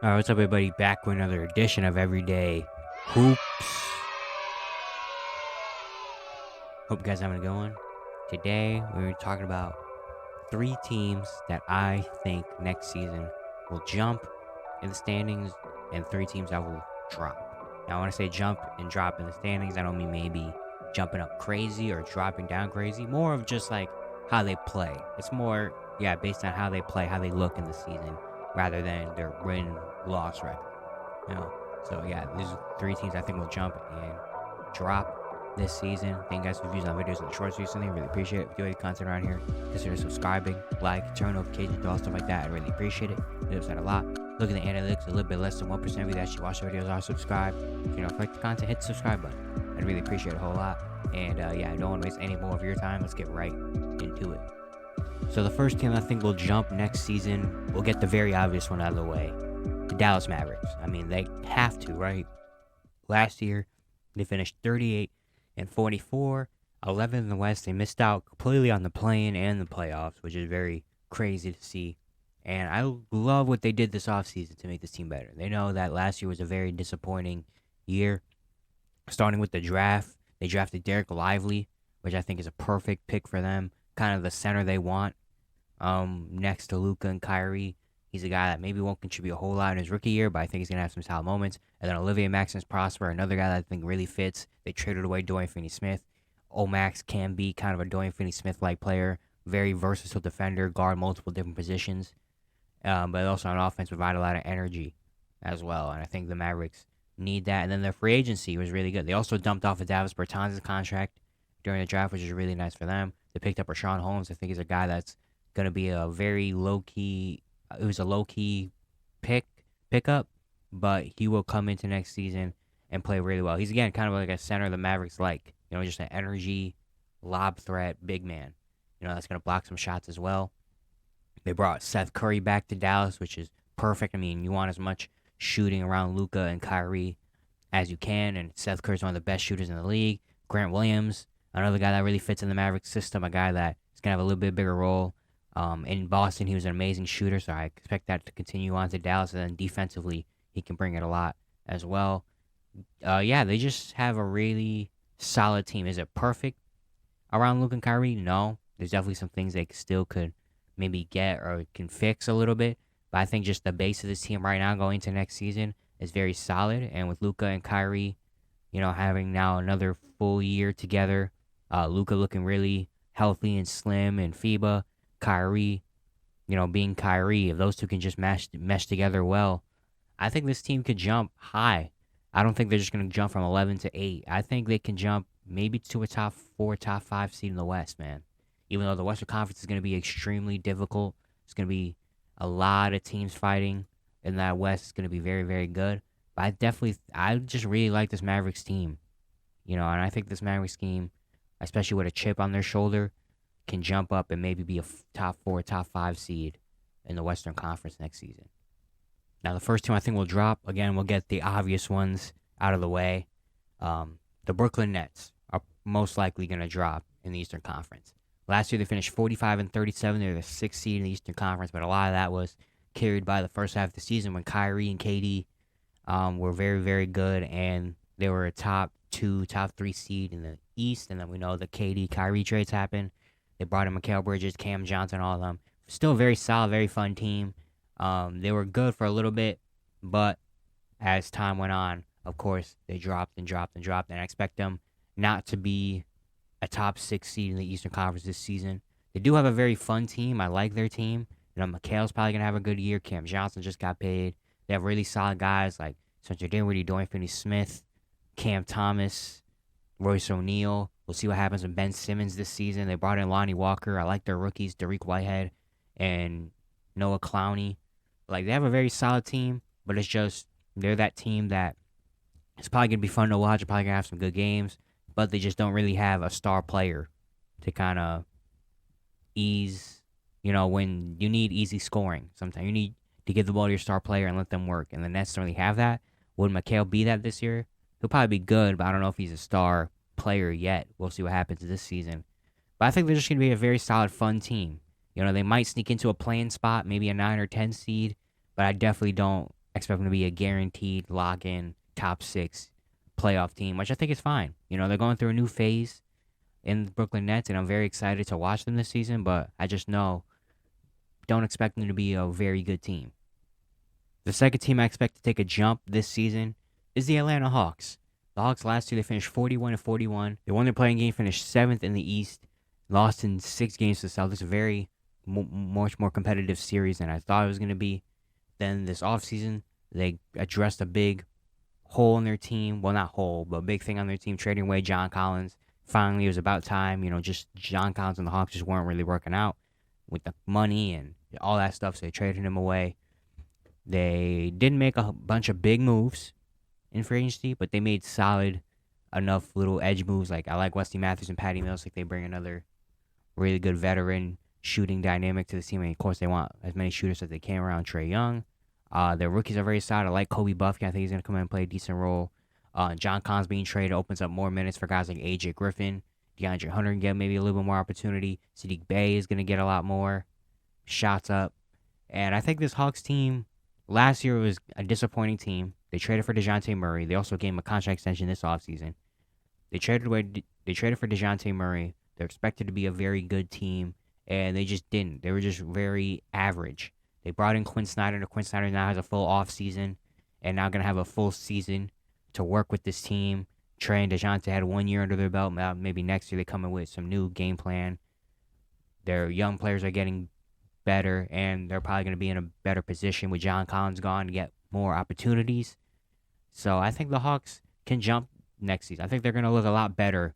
Alright, what's up, everybody? Back with another edition of Everyday Hoops. Hope you guys having a good one. Today, we're talking about three teams that I think next season will jump in the standings and three teams that will drop. Now, when I say jump and drop in the standings, I don't mean maybe jumping up crazy or dropping down crazy. More of just like how they play. It's more, based on how they play, how they look in the season, rather than their win-loss record. These are three teams I think will jump and drop this season. Thank you guys for views on videos and the shorts recently. Really appreciate it. If you like content around here, consider subscribing, like, turn notifications, all stuff like that. I really appreciate it. It helps out a lot. Look at the analytics, a little bit less than 1% of you that actually watch the videos are subscribed. If you like the content, hit the subscribe button. I'd really appreciate it a whole lot. And I don't want to waste any more of your time. Let's get right into it. So the first team I think will jump next season, we'll get the very obvious one out of the way. The Dallas Mavericks. I mean, they have to, right? Last year, they finished 38 and 44, 11th in the West. They missed out completely on the play-in and the playoffs, which is very crazy to see. And I love what they did this offseason to make this team better. They know that last year was a very disappointing year. Starting with the draft, they drafted Derek Lively, which I think is a perfect pick for them. Kind of the center they want. Next to Luka and Kyrie. He's a guy that maybe won't contribute a whole lot in his rookie year, but I think he's going to have some solid moments. And then Olivier Maximus Prosper, another guy that I think really fits. They traded away Dorian Finney-Smith. Omax can be kind of a Dorian Finney-Smith-like player. Very versatile defender, guard multiple different positions. But also on offense provide a lot of energy as well. And I think the Mavericks need that. And then their free agency was really good. They also dumped off Davis Bertans' contract during the draft, which is really nice for them. They picked up Rashawn Holmes. I think he's a guy that's going to be a very low-key. It was a low-key pickup, but he will come into next season and play really well. He's, again, kind of like a center the Mavericks like. Just an energy, lob threat, big man. That's going to block some shots as well. They brought Seth Curry back to Dallas, which is perfect. I mean, you want as much shooting around Luka and Kyrie as you can, and Seth Curry's one of the best shooters in the league. Grant Williams, another guy that really fits in the Mavericks system, a guy that is going to have a little bit bigger role. In Boston, he was an amazing shooter, so I expect that to continue on to Dallas. And then defensively, he can bring it a lot as well. They just have a really solid team. Is it perfect around Luke and Kyrie? No. There's definitely some things they still could maybe get or can fix a little bit. But I think just the base of this team right now going into next season is very solid. And with Luka and Kyrie, having now another full year together, Luka looking really healthy and slim and FIBA. Kyrie, being Kyrie, if those two can just mesh together well, I think this team could jump high. I don't think they're just going to jump from 11 to 8. I think they can jump maybe to a top 4, top 5 seed in the West, man. Even though the Western Conference is going to be extremely difficult, it's going to be a lot of teams fighting in that West. It's going to be very, very good. But I just really like this Mavericks team. And I think this Mavericks team, especially with a chip on their shoulder, can jump up and maybe be a top 4, top 5 seed in the Western Conference next season. Now, the first team I think will drop. Again, we'll get the obvious ones out of the way. The Brooklyn Nets are most likely going to drop in the Eastern Conference. Last year, they finished 45 and 37. They're the 6th seed in the Eastern Conference, but a lot of that was carried by the first half of the season when Kyrie and KD were very, very good, and they were a top 2, top 3 seed in the East. And then we know the KD-Kyrie trades happened. They brought in Mikal Bridges, Cam Johnson, all of them. Still a very solid, very fun team. They were good for a little bit, but as time went on, of course, they dropped and dropped and dropped. And I expect them not to be a top 6 seed in the Eastern Conference this season. They do have a very fun team. I like their team. Mikal's probably going to have a good year. Cam Johnson just got paid. They have really solid guys like Spencer Dinwiddie, Dorian Finney-Smith, Cam Thomas, Royce O'Neal. We'll see what happens with Ben Simmons this season. They brought in Lonnie Walker. I like their rookies, Dariq Whitehead and Noah Clowney. They have a very solid team, but it's just they're that team that it's probably going to be fun to watch. They're probably going to have some good games, but they just don't really have a star player to kind of ease, when you need easy scoring. Sometimes you need to give the ball to your star player and let them work, and the Nets don't really have that. Would Mikal be that this year? He'll probably be good, but I don't know if he's a star player yet. We'll see what happens this season. But I think they're just going to be a very solid, fun team. They might sneak into a play-in spot, maybe a 9 or 10 seed, but I definitely don't expect them to be a guaranteed lock-in top 6 playoff team, which I think is fine. They're going through a new phase in the Brooklyn Nets, and I'm very excited to watch them this season, but I just know don't expect them to be a very good team. The second team I expect to take a jump this season is the Atlanta Hawks. The Hawks last year they finished 41-41. They won their playing game, finished 7th in the East, lost in 6 games to the Celtics. A very much more competitive series than I thought it was going to be. Then this offseason, they addressed a big hole in their team. Well, not hole, but a big thing on their team, trading away John Collins. Finally, it was about time. Just John Collins and the Hawks just weren't really working out with the money and all that stuff, so they traded him away. They didn't make a bunch of big moves in free agency, but they made solid enough little edge moves. Like I like Wesley Matthews and Patty Mills. Like they bring another really good veteran shooting dynamic to the team. And of course, they want as many shooters as they can around Trae Young. Their rookies are very solid. I like Kobe Buffkin. I think he's going to come in and play a decent role. John Collins being traded opens up more minutes for guys like AJ Griffin. DeAndre Hunter can get maybe a little bit more opportunity. Sadiq Bey is going to get a lot more shots up. And I think this Hawks team last year was a disappointing team. They traded for DeJounte Murray. They also gave him a contract extension this offseason. They traded for DeJounte Murray. They're expected to be a very good team, and they just didn't. They were just very average. They brought in Quinn Snyder, and Quinn Snyder now has a full offseason and now going to have a full season to work with this team. Trae and DeJounte had 1 year under their belt. Maybe next year they come in with some new game plan. Their young players are getting better, and they're probably going to be in a better position with John Collins gone to get more opportunities. So I think the Hawks can jump next season. I think they're going to look a lot better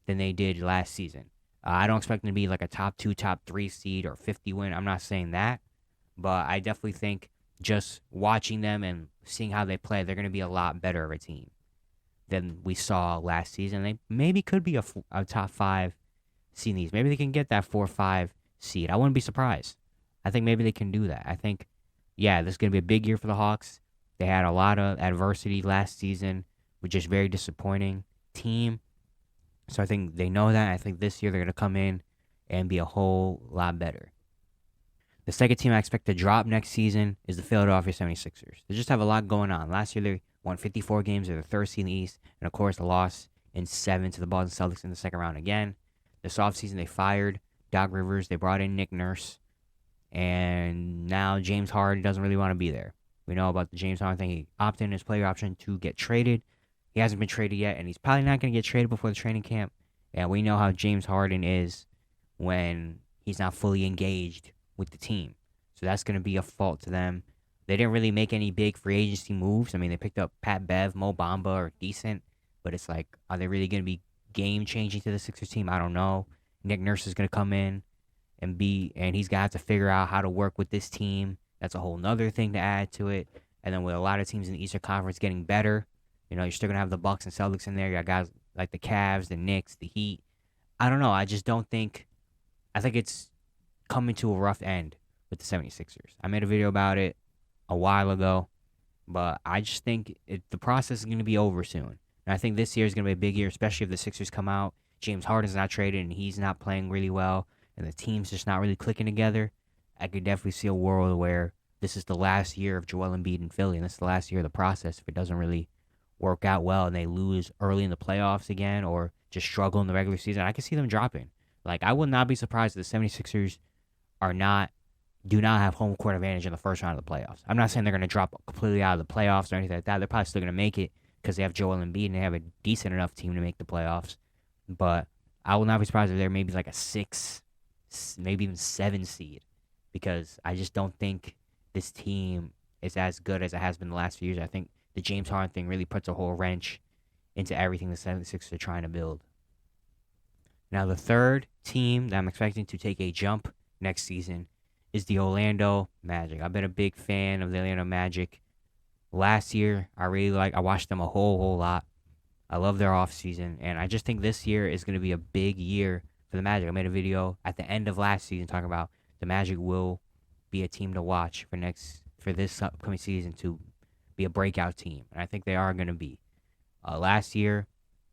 than they did last season. I don't expect them to be like a top 2, top 3 seed or 50 win. I'm not saying that, but I definitely think just watching them and seeing how they play, they're going to be a lot better of a team than we saw last season. They maybe could be a top 5 seed in these. Maybe they can get that 4 or 5 seed. I wouldn't be surprised. I think maybe they can do that. I think, yeah, this is going to be a big year for the Hawks. They had a lot of adversity last season, which is very disappointing team. So I think they know that. I think this year they're going to come in and be a whole lot better. The second team I expect to drop next season is the Philadelphia 76ers. They just have a lot going on. Last year they won 54 games. They're the third seed in the East. And of course, the loss in 7 to the Boston Celtics in the second round again. This offseason they fired Doc Rivers. They brought in Nick Nurse. And now James Harden doesn't really want to be there. We know about the James Harden thing. He opted in his player option to get traded. He hasn't been traded yet, and he's probably not going to get traded before the training camp. And we know how James Harden is when he's not fully engaged with the team. So that's going to be a fault to them. They didn't really make any big free agency moves. I mean, they picked up Pat Bev, Mo Bamba are decent, but it's like, are they really going to be game-changing to the Sixers team? I don't know. Nick Nurse is going to come in and he's going to have to figure out how to work with this team. That's a whole nother thing to add to it. And then with a lot of teams in the Eastern Conference getting better, you're still going to have the Bucks and Celtics in there. You got guys like the Cavs, the Knicks, the Heat. I don't know. I think it's coming to a rough end with the 76ers. I made a video about it a while ago, but I just think the process is going to be over soon. And I think this year is going to be a big year, especially if the Sixers come out. James Harden's not traded, and he's not playing really well, and the team's just not really clicking together. I could definitely see a world where this is the last year of Joel Embiid in Philly, and this is the last year of the process if it doesn't really work out well and they lose early in the playoffs again or just struggle in the regular season. I can see them dropping. Like, I would not be surprised if the 76ers do not have home court advantage in the first round of the playoffs. I'm not saying they're going to drop completely out of the playoffs or anything like that. They're probably still going to make it because they have Joel Embiid and they have a decent enough team to make the playoffs. But I will not be surprised if they're maybe like a 6, maybe even 7 seed, because I just don't think this team is as good as it has been the last few years. I think the James Harden thing really puts a whole wrench into everything the 76ers are trying to build. Now, the third team that I'm expecting to take a jump next season is the Orlando Magic. I've been a big fan of the Orlando Magic. Last year, I watched them a whole lot. I love their offseason, and I just think this year is going to be a big year for the Magic. I made a video at the end of last season talking about the Magic will be a team to watch for this upcoming season to be a breakout team, and I think they are going to be. Last year,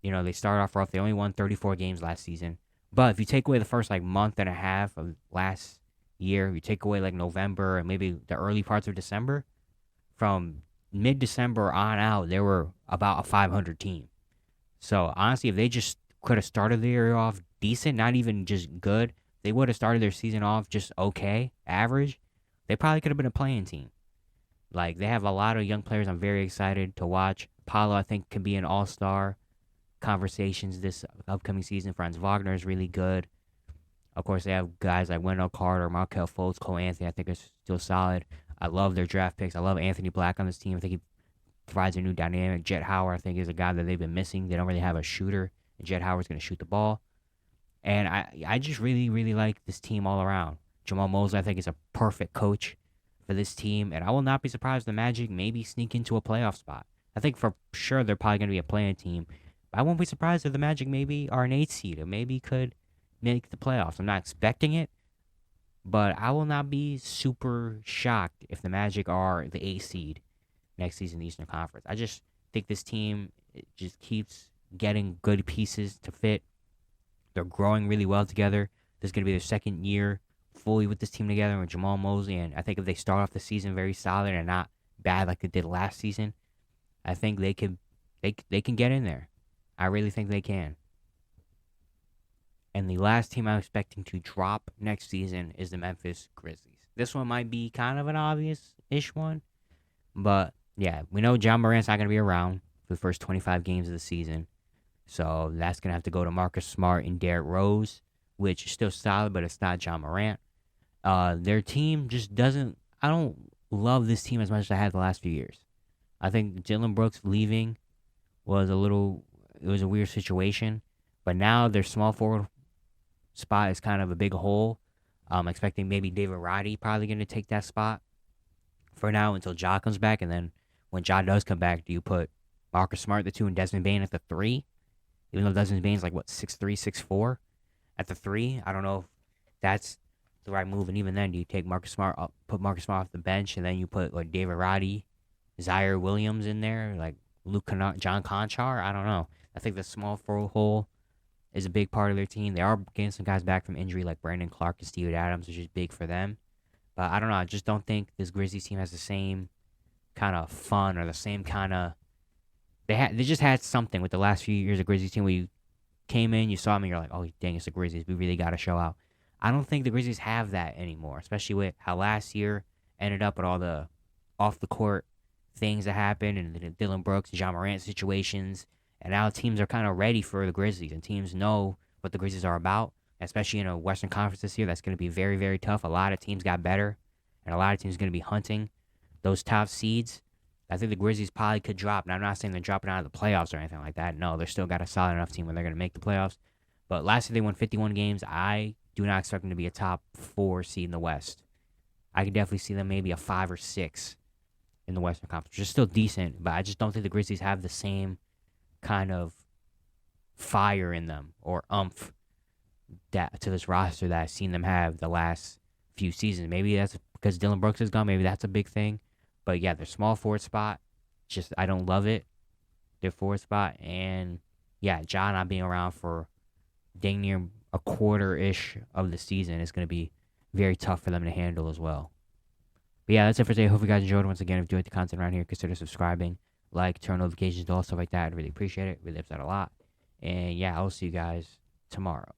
they started off rough. They only won 34 games last season, but if you take away the first month and a half of last year, you take away November and maybe the early parts of December, from mid-December on out, they were about a 500 team. So honestly, if they just could have started the year off decent, not even just good, they would have started their season off just okay, average. They probably could have been a playing team. Like, they have a lot of young players I'm very excited to watch. Paulo, I think, can be an all-star conversations this upcoming season. Franz Wagner is really good. Of course, they have guys like Wendell Carter, Markelle Fultz, Cole Anthony. I think are still solid. I love their draft picks. I love Anthony Black on this team. I think he provides a new dynamic. Jet Howard, I think, is a guy that they've been missing. They don't really have a shooter, and Jet Howard's going to shoot the ball. And I just really, really like this team all around. Jamal Mosley, I think, is a perfect coach for this team, and I will not be surprised if the Magic maybe sneak into a playoff spot. I think for sure they're probably going to be a playing team. But I won't be surprised if the Magic maybe are an 8 seed or maybe could make the playoffs. I'm not expecting it, but I will not be super shocked if the Magic are the 8 seed next season in the Eastern Conference. I just think this team just keeps getting good pieces to fit. They're growing really well together. This is going to be their second year fully with this team together with Jamal Mosley, and I think if they start off the season very solid and not bad like they did last season, I think they can get in there. I really think they can. And the last team I'm expecting to drop next season is the Memphis Grizzlies. This one might be kind of an obvious-ish one, but yeah, we know John Morant's not going to be around for the first 25 games of the season, so that's going to have to go to Marcus Smart and Derrick Rose, which is still solid, but it's not John Morant. Their team just doesn't. I don't love this team as much as I had the last few years. I think Dylan Brooks leaving was a weird situation, but now their small forward spot is kind of a big hole. I'm expecting maybe David Roddy probably going to take that spot for now until Ja comes back, and then when Ja does come back, do you put Marcus Smart at the 2 and Desmond Bane at the 3? Even though Desmond Bane's like 6'3", 6'4" at the 3, I don't know if that's the right move. And even then, do you take Marcus Smart up, put Marcus Smart off the bench, and then you put like David Roddy, Zaire Williams in there, like John Conchar? I don't know. I think the small forward hole is a big part of their team. They are getting some guys back from injury like Brandon Clark and Steven Adams, which is big for them. But I don't know. I just don't think this Grizzlies team has the same kind of fun or the same kind of. They just had something with the last few years of Grizzlies team where you came in, you saw them, and you're like, oh, dang, it's the Grizzlies. We really got to show out. I don't think the Grizzlies have that anymore, especially with how last year ended up with all the off-the-court things that happened and the Dylan Brooks and John Morant situations. And now teams are kind of ready for the Grizzlies, and teams know what the Grizzlies are about, especially in a Western Conference this year. That's going to be very, very tough. A lot of teams got better, and a lot of teams are going to be hunting those top seeds. I think the Grizzlies probably could drop. Now, I'm not saying they're dropping out of the playoffs or anything like that. No, they're still got a solid enough team where they're going to make the playoffs. But last year they won 51 games. I do not expect them to be a top 4 seed in the West. I could definitely see them maybe a 5 or 6 in the Western Conference, which is still decent, but I just don't think the Grizzlies have the same kind of fire in them or umph to this roster that I've seen them have the last few seasons. Maybe that's because Dylan Brooks is gone. Maybe that's a big thing. But yeah, their small forward spot, just I don't love it. Their forward spot, and yeah, John not being around for dang near a quarter-ish of the season is going to be very tough for them to handle as well. But yeah, that's it for today. Hope you guys enjoyed. Once again, if you enjoyed the content around here, consider subscribing, like, turn notifications, all stuff like that. I'd really appreciate it. Really helps out a lot. And yeah, I'll see you guys tomorrow.